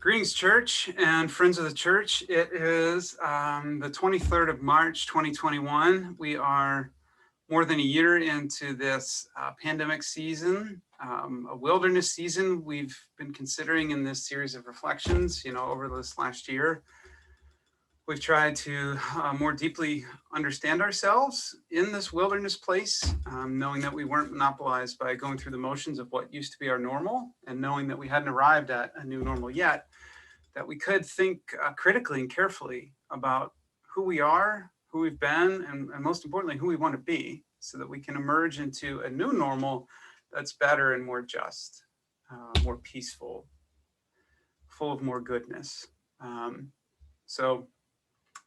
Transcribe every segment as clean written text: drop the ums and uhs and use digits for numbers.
Greetings, church and friends of the church. It is the 23rd of March, 2021. We are more than a year into this pandemic season, a wilderness season we've been considering in this series of reflections, over this last year. We've tried to more deeply understand ourselves in this wilderness place, knowing that we weren't monopolized by going through the motions of what used to be our normal, and knowing that we hadn't arrived at a new normal yet, that we could think critically and carefully about who we are, who we've been, and most importantly, who we want to be, so that we can emerge into a new normal that's better and more just, more peaceful, full of more goodness. So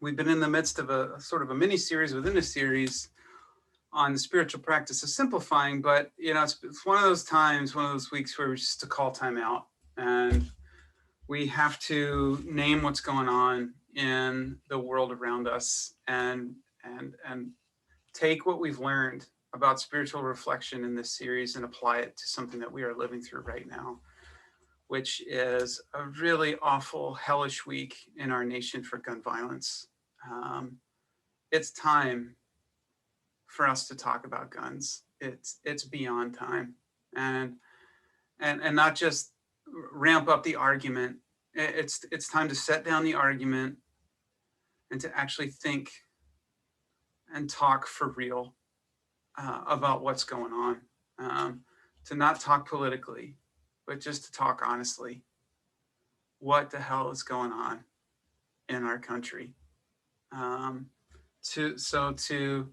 we've been in the midst of a sort of a mini series within a series on the spiritual practice of simplifying, but it's one of those times, one of those weeks where we're just to call time out, and we have to name what's going on in the world around us and take what we've learned about spiritual reflection in this series and apply it to something that we are living through right now, which is a really awful, hellish week in our nation for gun violence. It's time for us to talk about guns. It's beyond time, and not just ramp up the argument. It's time to set down the argument and to actually think and talk for real about what's going on. To not talk politically, but just to talk honestly. What the hell is going on in our country? To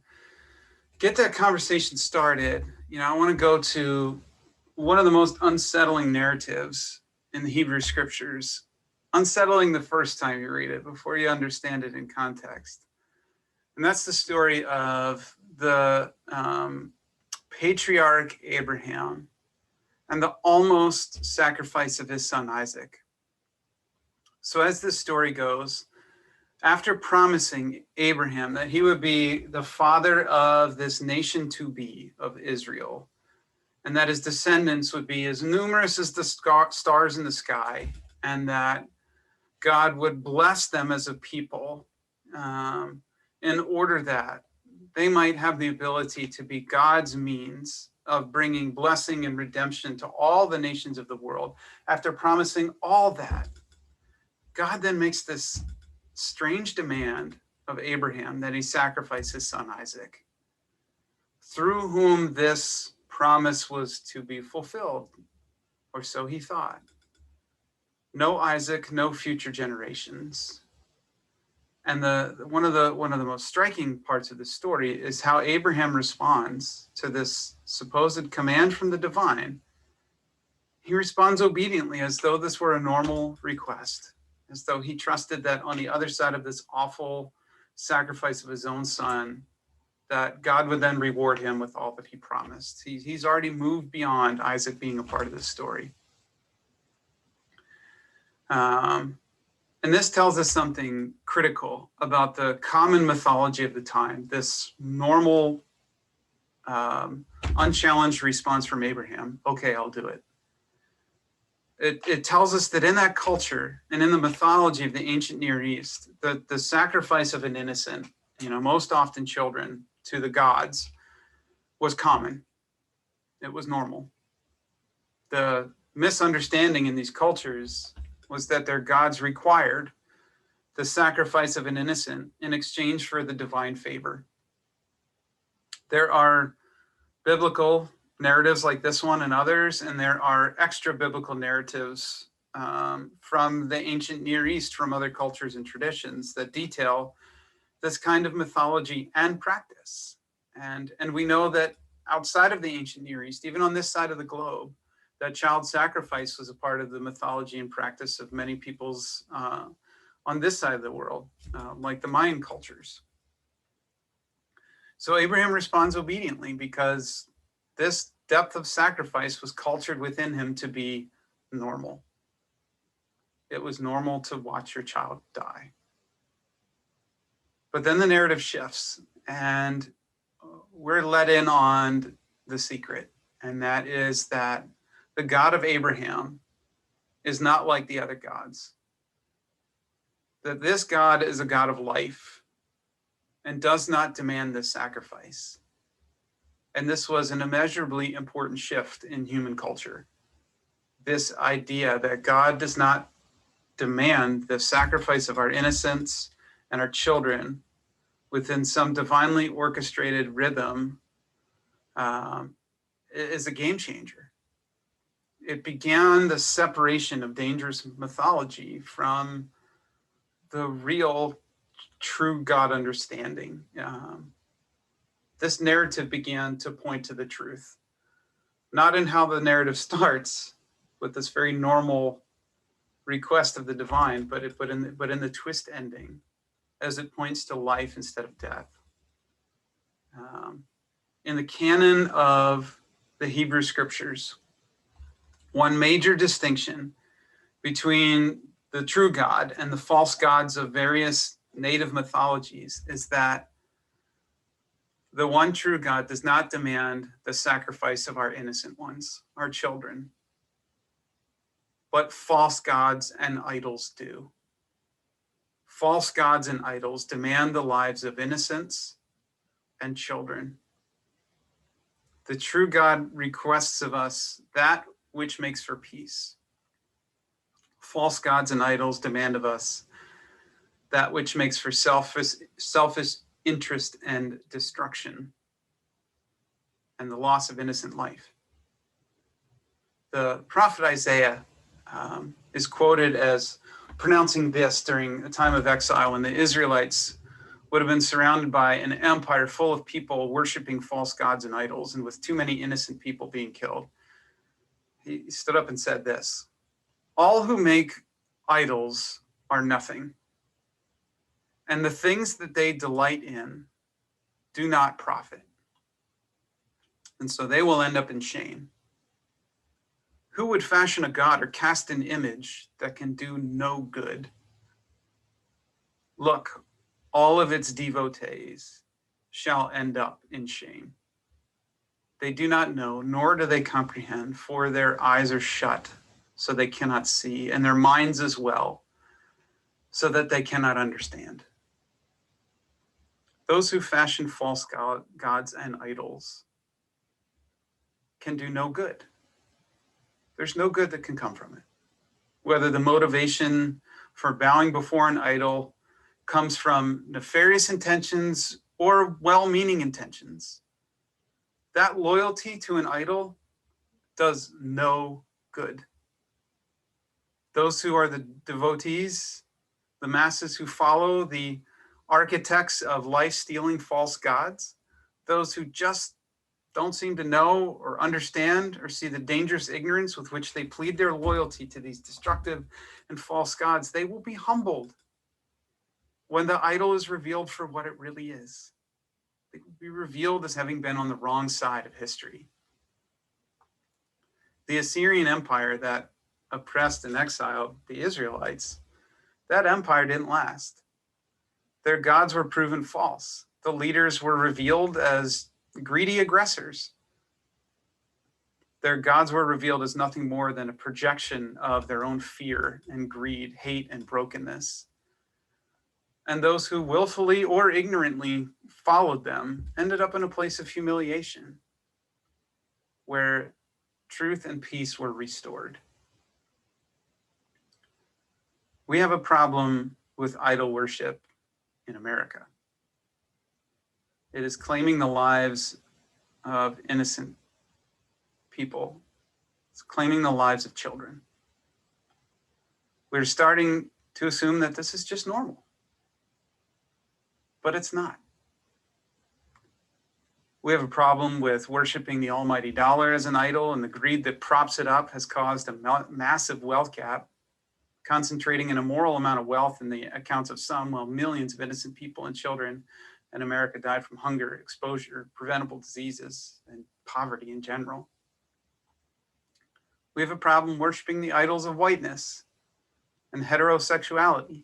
get that conversation started, I want to go to one of the most unsettling narratives in the Hebrew scriptures. Unsettling the first time you read it, before you understand it in context. And that's the story of the patriarch Abraham and the almost sacrifice of his son Isaac. So as this story goes, after promising Abraham that he would be the father of this nation to be, of Israel, and that his descendants would be as numerous as the stars in the sky, and that God would bless them as a people in order that they might have the ability to be God's means of bringing blessing and redemption to all the nations of the world. After promising all that, God then makes this strange demand of Abraham that he sacrifice his son Isaac, through whom this promise was to be fulfilled, or so he thought. No Isaac, no future generations. And one of the most striking parts of the story is how Abraham responds to this supposed command from the divine. He responds obediently, as though this were a normal request, as though he trusted that on the other side of this awful sacrifice of his own son, that God would then reward him with all that he promised. He's already moved beyond Isaac being a part of this story. And this tells us something critical about the common mythology of the time, this normal, unchallenged response from Abraham. Okay, I'll do it. It tells us that in that culture and in the mythology of the ancient Near East, the sacrifice of an innocent, most often children, to the gods was common. It was normal. The misunderstanding in these cultures was that their gods required the sacrifice of an innocent in exchange for the divine favor. There are biblical narratives like this one and others, and there are extra biblical narratives from the ancient Near East, from other cultures and traditions, that detail this kind of mythology and practice. And we know that outside of the ancient Near East, even on this side of the globe, that child sacrifice was a part of the mythology and practice of many peoples on this side of the world, like the Mayan cultures. So Abraham responds obediently because this depth of sacrifice was cultured within him to be normal. It was normal to watch your child die. But then the narrative shifts, and we're let in on the secret, and that is that the God of Abraham is not like the other gods. that this God is a God of life and does not demand this sacrifice. And this was an immeasurably important shift in human culture. This idea that God does not demand the sacrifice of our innocence and our children within some divinely orchestrated rhythm is a game changer. It began the separation of dangerous mythology from the real, true God understanding. This narrative began to point to the truth, not in how the narrative starts with this very normal request of the divine, but in the twist ending, as it points to life instead of death. In the canon of the Hebrew scriptures, one major distinction between the true God and the false gods of various native mythologies is that the one true God does not demand the sacrifice of our innocent ones, our children, but false gods and idols do. False gods and idols demand the lives of innocents and children. The true God requests of us that which makes for peace. False gods and idols demand of us that which makes for selfish interest and destruction and the loss of innocent life. The prophet Isaiah is quoted as pronouncing this during a time of exile when the Israelites would have been surrounded by an empire full of people worshiping false gods and idols, and with too many innocent people being killed. He stood up and said this: "All who make idols are nothing, and the things that they delight in do not profit. And so they will end up in shame. Who would fashion a god or cast an image that can do no good? Look, all of its devotees shall end up in shame. They do not know, nor do they comprehend, for their eyes are shut, so they cannot see, and their minds as well, so that they cannot understand. Those who fashion false gods and idols can do no good. There's no good that can come from it. Whether the motivation for bowing before an idol comes from nefarious intentions or well-meaning intentions, that loyalty to an idol does no good. Those who are the devotees, the masses who follow the architects of life-stealing false gods, those who just don't seem to know or understand or see the dangerous ignorance with which they plead their loyalty to these destructive and false gods, they will be humbled when the idol is revealed for what it really is. It will be revealed as having been on the wrong side of history. The Assyrian Empire that oppressed and exiled the Israelites, that empire didn't last. Their gods were proven false. The leaders were revealed as greedy aggressors. Their gods were revealed as nothing more than a projection of their own fear and greed, hate and brokenness. And those who willfully or ignorantly followed them ended up in a place of humiliation where truth and peace were restored. We have a problem with idol worship in America. It is claiming the lives of innocent people. It's claiming the lives of children. We're starting to assume that this is just normal, but it's not. We have a problem with worshiping the almighty dollar as an idol, and the greed that props it up has caused a massive wealth gap, concentrating an immoral amount of wealth in the accounts of some, while millions of innocent people and children in America died from hunger, exposure, preventable diseases, and poverty in general. We have a problem worshiping the idols of whiteness and heterosexuality.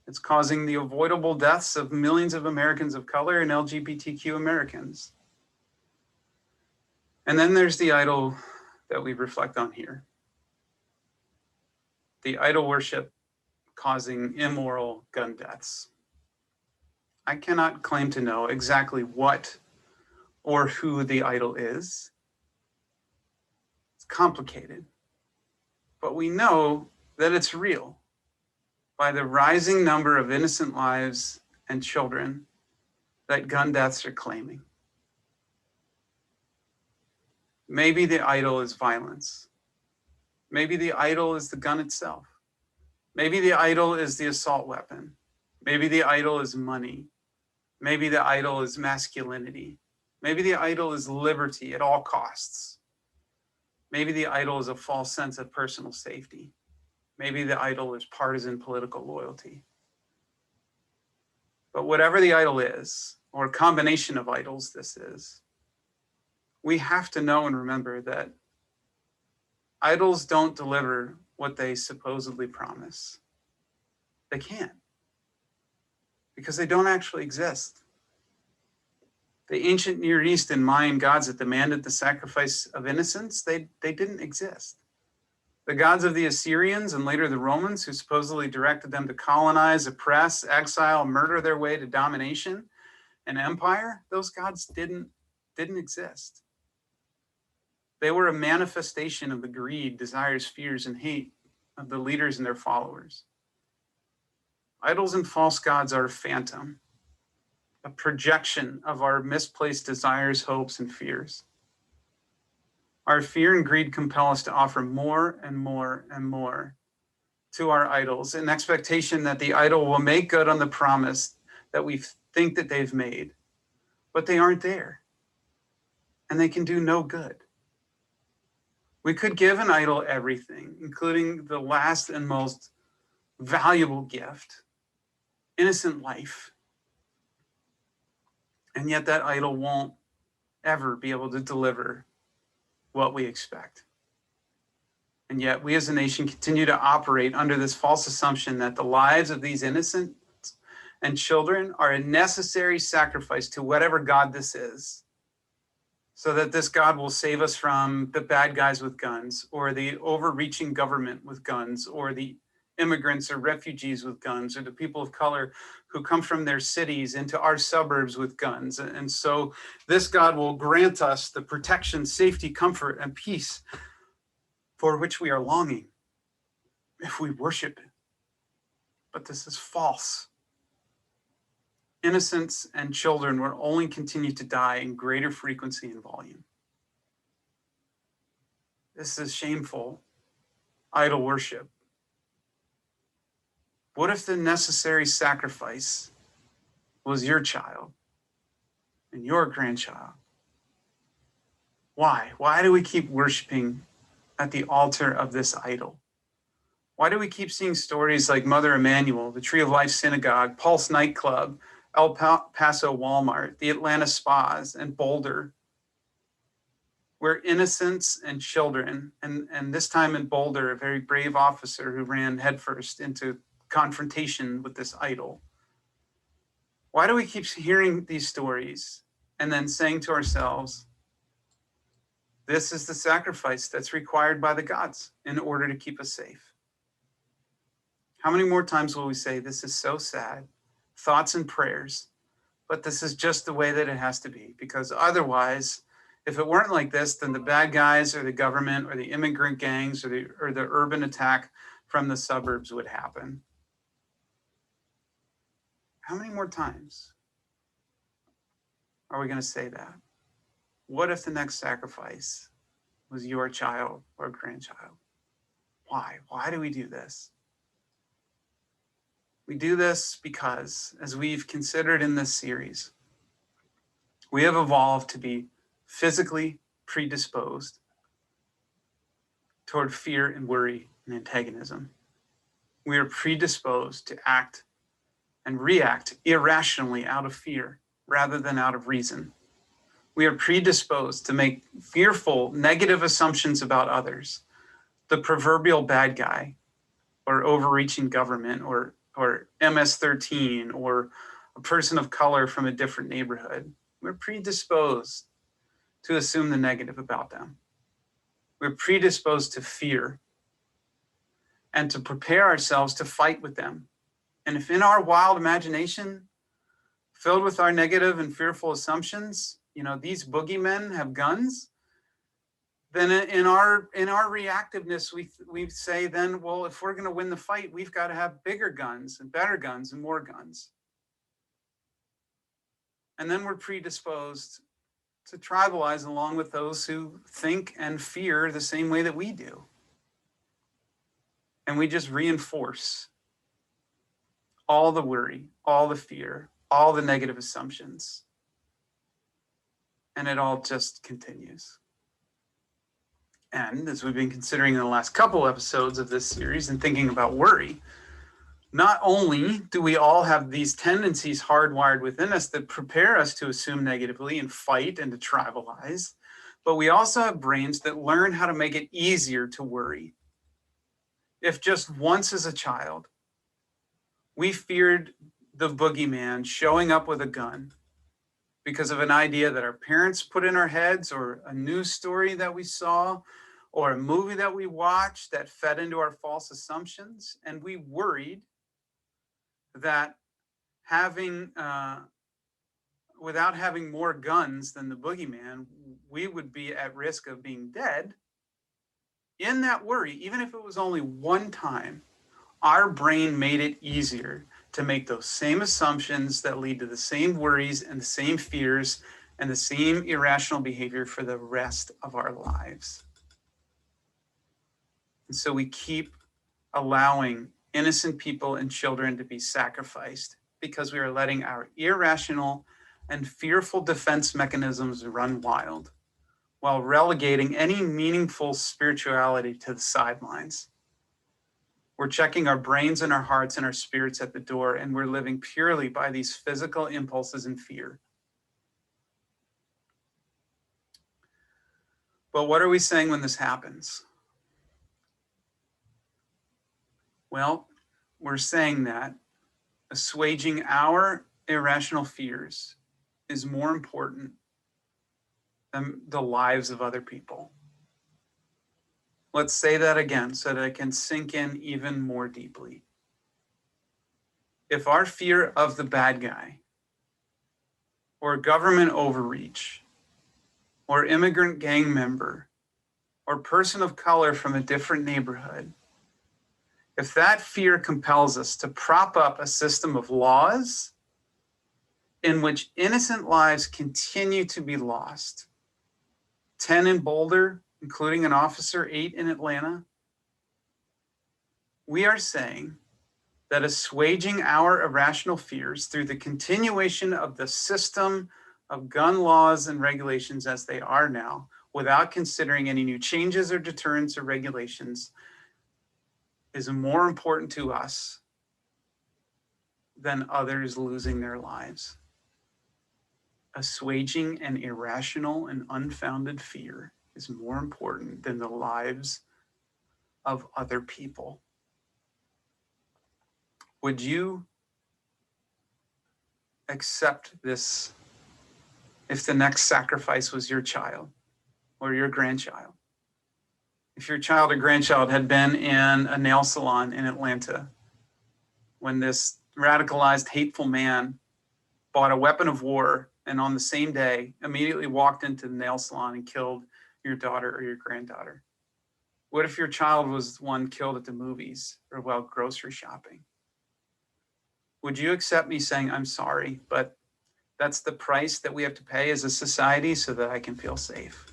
It's causing the avoidable deaths of millions of Americans of color and LGBTQ Americans. And then there's the idol that we reflect on here. The idol worship causing immoral gun deaths. I cannot claim to know exactly what or who the idol is. It's complicated, but we know that it's real by the rising number of innocent lives and children that gun deaths are claiming. Maybe the idol is violence. Maybe the idol is the gun itself. Maybe the idol is the assault weapon. Maybe the idol is money. Maybe the idol is masculinity. Maybe the idol is liberty at all costs. Maybe the idol is a false sense of personal safety. Maybe the idol is partisan political loyalty. But whatever the idol is, or a combination of idols this is, we have to know and remember that idols don't deliver what they supposedly promise. They can't, because they don't actually exist. The ancient Near East and Mayan gods that demanded the sacrifice of innocents, they didn't exist. The gods of the Assyrians and later the Romans, who supposedly directed them to colonize, oppress, exile, murder their way to domination and empire, those gods didn't exist. They were a manifestation of the greed, desires, fears, and hate of the leaders and their followers. Idols and false gods are a phantom, a projection of our misplaced desires, hopes, and fears. Our fear and greed compel us to offer more and more and more to our idols in expectation that the idol will make good on the promise that we think that they've made, but they aren't there, and they can do no good. We could give an idol everything, including the last and most valuable gift, innocent life. And yet that idol won't ever be able to deliver what we expect. And yet we as a nation continue to operate under this false assumption that the lives of these innocents and children are a necessary sacrifice to whatever God this is, so that this God will save us from the bad guys with guns, or the overreaching government with guns, or the immigrants or refugees with guns, or the people of color who come from their cities into our suburbs with guns. And so this God will grant us the protection, safety, comfort, and peace for which we are longing if we worship it. But this is false. Innocents and children will only continue to die in greater frequency and volume. This is shameful idol worship. What if the necessary sacrifice was your child and your grandchild? Why? Why do we keep worshiping at the altar of this idol? Why do we keep seeing stories like Mother Emanuel, the Tree of Life Synagogue, Pulse Nightclub, El Paso Walmart, the Atlanta Spas, and Boulder, where innocents and children, and this time in Boulder, a very brave officer who ran headfirst into confrontation with this idol? Why do we keep hearing these stories and then saying to ourselves, this is the sacrifice that's required by the gods in order to keep us safe? How many more times will we say, this is so sad, thoughts and prayers, but this is just the way that it has to be? Because otherwise, if it weren't like this, then the bad guys or the government or the immigrant gangs or the urban attack from the suburbs would happen. How many more times are we going to say that? What if the next sacrifice was your child or grandchild? Why? Why do we do this? We do this because, as we've considered in this series, we have evolved to be physically predisposed toward fear and worry and antagonism. We are predisposed to act and react irrationally out of fear rather than out of reason. We are predisposed to make fearful, negative assumptions about others, the proverbial bad guy, or overreaching government, or MS-13, or a person of color from a different neighborhood. We're predisposed to assume the negative about them. We're predisposed to fear. and to prepare ourselves to fight with them. And if in our wild imagination, filled with our negative and fearful assumptions, these boogeymen have guns, then in our reactiveness, we say then, well, if we're going to win the fight, we've got to have bigger guns and better guns and more guns. And then we're predisposed to tribalize along with those who think and fear the same way that we do. And we just reinforce all the worry, all the fear, all the negative assumptions. And it all just continues. And as we've been considering in the last couple episodes of this series and thinking about worry, not only do we all have these tendencies hardwired within us that prepare us to assume negatively and fight and to tribalize, but we also have brains that learn how to make it easier to worry. If just once as a child, we feared the boogeyman showing up with a gun because of an idea that our parents put in our heads, or a news story that we saw, or a movie that we watched that fed into our false assumptions, and we worried that without having more guns than the boogeyman, we would be at risk of being dead. In that worry, even if it was only one time, our brain made it easier to make those same assumptions that lead to the same worries and the same fears and the same irrational behavior for the rest of our lives. And so we keep allowing innocent people and children to be sacrificed because we are letting our irrational and fearful defense mechanisms run wild, while relegating any meaningful spirituality to the sidelines. We're checking our brains and our hearts and our spirits at the door, and we're living purely by these physical impulses and fear. But what are we saying when this happens? Well, we're saying that assuaging our irrational fears is more important than the lives of other people. Let's say that again so that it can sink in even more deeply. If our fear of the bad guy, or government overreach, or immigrant gang member, or person of color from a different neighborhood, if that fear compels us to prop up a system of laws in which innocent lives continue to be lost, 10 in Boulder, including an officer, 8 in Atlanta, we are saying that assuaging our irrational fears through the continuation of the system of gun laws and regulations as they are now, without considering any new changes or deterrents or regulations, is more important to us than others losing their lives. Assuaging an irrational and unfounded fear is more important than the lives of other people. Would you accept this if the next sacrifice was your child or your grandchild? If your child or grandchild had been in a nail salon in Atlanta when this radicalized, hateful man bought a weapon of war and on the same day immediately walked into the nail salon and killed your daughter or your granddaughter? What if your child was one killed at the movies or while grocery shopping? Would you accept me saying, I'm sorry, but that's the price that we have to pay as a society so that I can feel safe?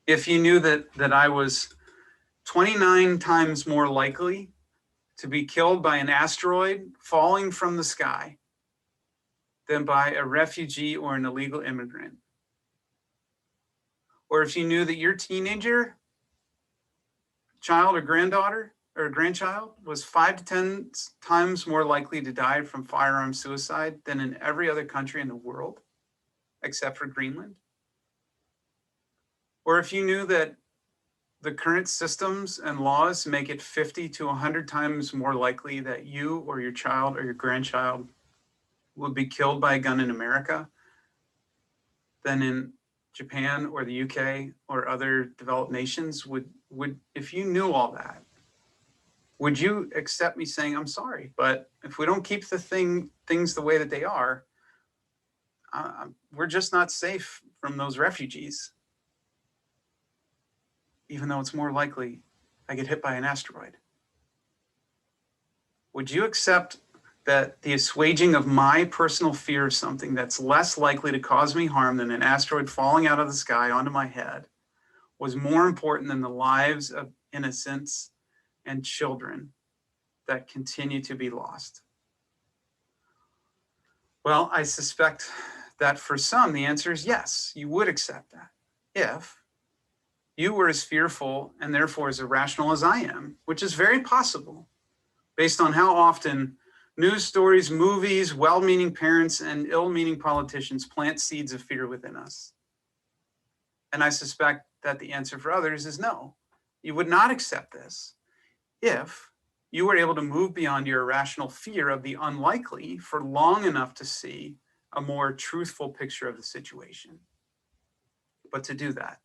If you knew that I was 29 times more likely to be killed by an asteroid falling from the sky than by a refugee or an illegal immigrant, or if you knew that your teenager, child or granddaughter or grandchild was 5 to 10 times more likely to die from firearm suicide than in every other country in the world, except for Greenland, or if you knew that the current systems and laws make it 50 to 100 times more likely that you or your child or your grandchild would be killed by a gun in America than in Japan or the UK or other developed nations, would if you knew all that, would you accept me saying, I'm sorry, but if we don't keep the things the way that they are, we're just not safe from those refugees, even though it's more likely I get hit by an asteroid? Would you accept that the assuaging of my personal fear of something that's less likely to cause me harm than an asteroid falling out of the sky onto my head was more important than the lives of innocents and children that continue to be lost? Well, I suspect that for some, the answer is yes, you would accept that if you were as fearful and therefore as irrational as I am, which is very possible based on how often news stories, movies, well-meaning parents, and ill-meaning politicians plant seeds of fear within us. And I suspect that the answer for others is no. You would not accept this if you were able to move beyond your irrational fear of the unlikely for long enough to see a more truthful picture of the situation. But to do that,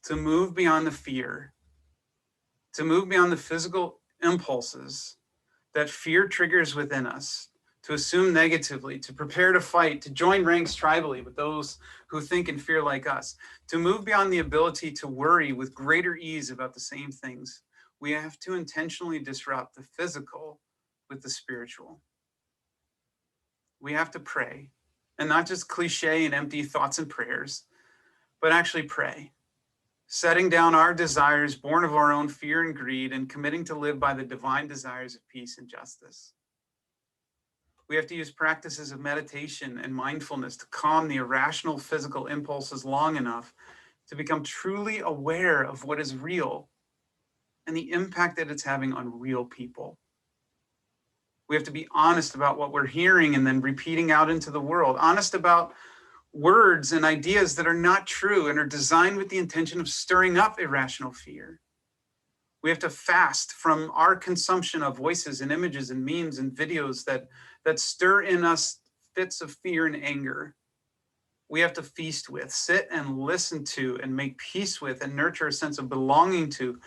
to move beyond the fear, to move beyond the physical impulses that fear triggers within us, to assume negatively, to prepare to fight, to join ranks tribally with those who think and fear like us, to move beyond the ability to worry with greater ease about the same things, we have to intentionally disrupt the physical with the spiritual. We have to pray, and not just cliche and empty thoughts and prayers, but actually pray, setting down our desires born of our own fear and greed and committing to live by the divine desires of peace and justice. We have to use practices of meditation and mindfulness to calm the irrational physical impulses long enough to become truly aware of what is real and the impact that it's having on real people. We have to be honest about what we're hearing and then repeating out into the world, honest about words and ideas that are not true and are designed with the intention of stirring up irrational fear. We have to fast from our consumption of voices and images and memes and videos that stir in us fits of fear and anger. We have to feast with, sit and listen to, and make peace with, and nurture a sense of belonging to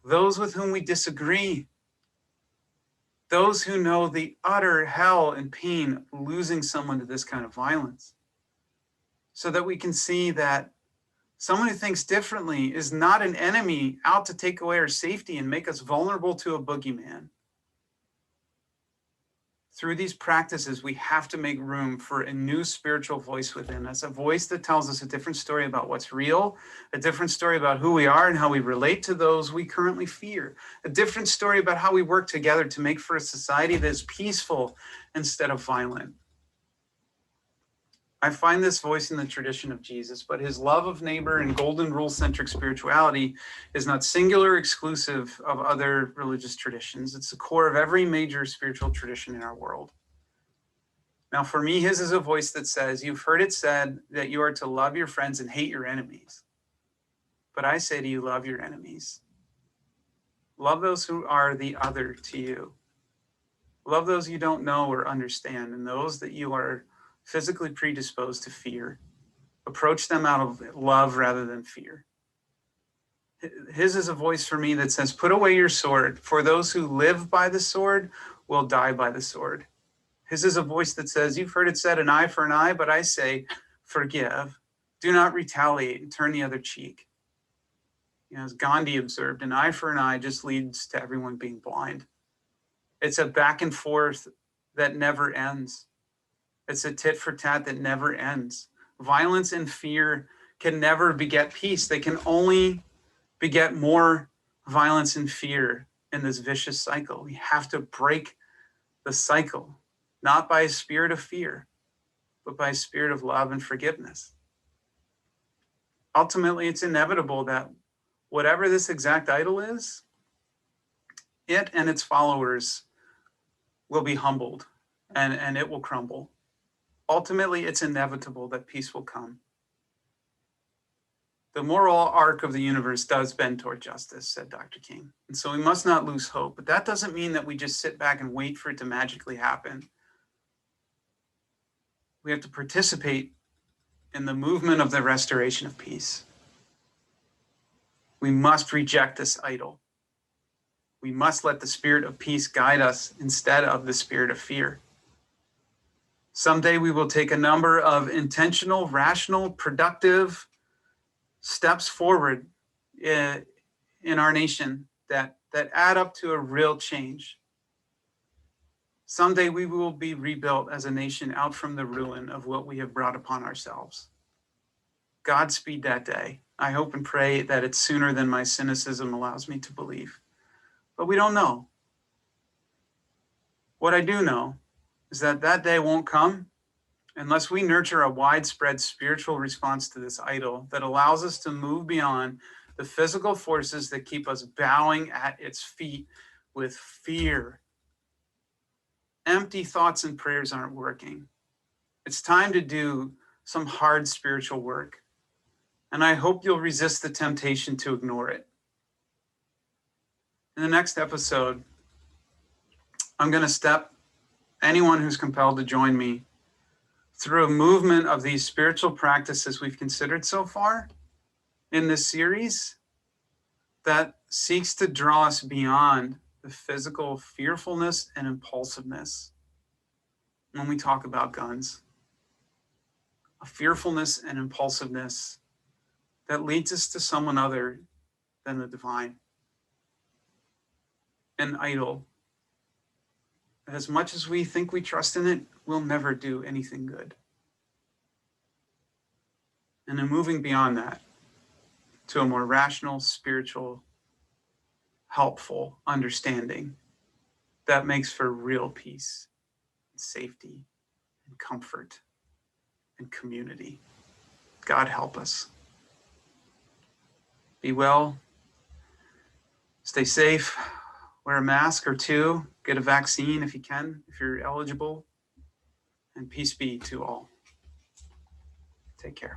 those with whom we disagree, those who know the utter hell and pain losing someone to this kind of violence, so that we can see that someone who thinks differently is not an enemy out to take away our safety and make us vulnerable to a boogeyman. Through these practices, we have to make room for a new spiritual voice within us, a voice that tells us a different story about what's real, a different story about who we are and how we relate to those we currently fear, a different story about how we work together to make for a society that is peaceful instead of violent. I find this voice in the tradition of Jesus, but his love of neighbor and golden rule-centric spirituality is not singular or exclusive of other religious traditions. It's the core of every major spiritual tradition in our world. Now, for me, his is a voice that says, you've heard it said that you are to love your friends and hate your enemies. But I say to you, love your enemies. Love those who are the other to you. Love those you don't know or understand, and those that you are physically predisposed to fear. Approach them out of love rather than fear. His is a voice for me that says, put away your sword, for those who live by the sword will die by the sword. His is a voice that says, you've heard it said, an eye for an eye, but I say, forgive. Do not retaliate and turn the other cheek. You know, as Gandhi observed, an eye for an eye just leads to everyone being blind. It's a back and forth that never ends. It's a tit for tat that never ends. Violence and fear can never beget peace. They can only beget more violence and fear in this vicious cycle. We have to break the cycle, not by a spirit of fear, but by a spirit of love and forgiveness. Ultimately, it's inevitable that whatever this exact idol is, it and its followers will be humbled and it will crumble. Ultimately, it's inevitable that peace will come. The moral arc of the universe does bend toward justice, said Dr. King. And so we must not lose hope, but that doesn't mean that we just sit back and wait for it to magically happen. We have to participate in the movement of the restoration of peace. We must reject this idol. We must let the spirit of peace guide us instead of the spirit of fear. Someday we will take a number of intentional, rational, productive steps forward in our nation that add up to a real change. Someday we will be rebuilt as a nation out from the ruin of what we have brought upon ourselves. Godspeed that day. I hope and pray that it's sooner than my cynicism allows me to believe. But we don't know. What I do know is that that day won't come unless we nurture a widespread spiritual response to this idol that allows us to move beyond the physical forces that keep us bowing at its feet with fear. Empty thoughts and prayers aren't working. It's time to do some hard spiritual work. And I hope you'll resist the temptation to ignore it. In the next episode, I'm going to step anyone who's compelled to join me through a movement of these spiritual practices we've considered so far in this series that seeks to draw us beyond the physical fearfulness and impulsiveness when we talk about guns. A fearfulness and impulsiveness that leads us to someone other than the divine. An idol that, as much as we think we trust in it, will never do anything good. And then moving beyond that to a more rational, spiritual, helpful understanding that makes for real peace and safety and comfort and community. God help us. Be well, stay safe, wear a mask or two, get a vaccine if you can, if you're eligible, and peace be to all. Take care.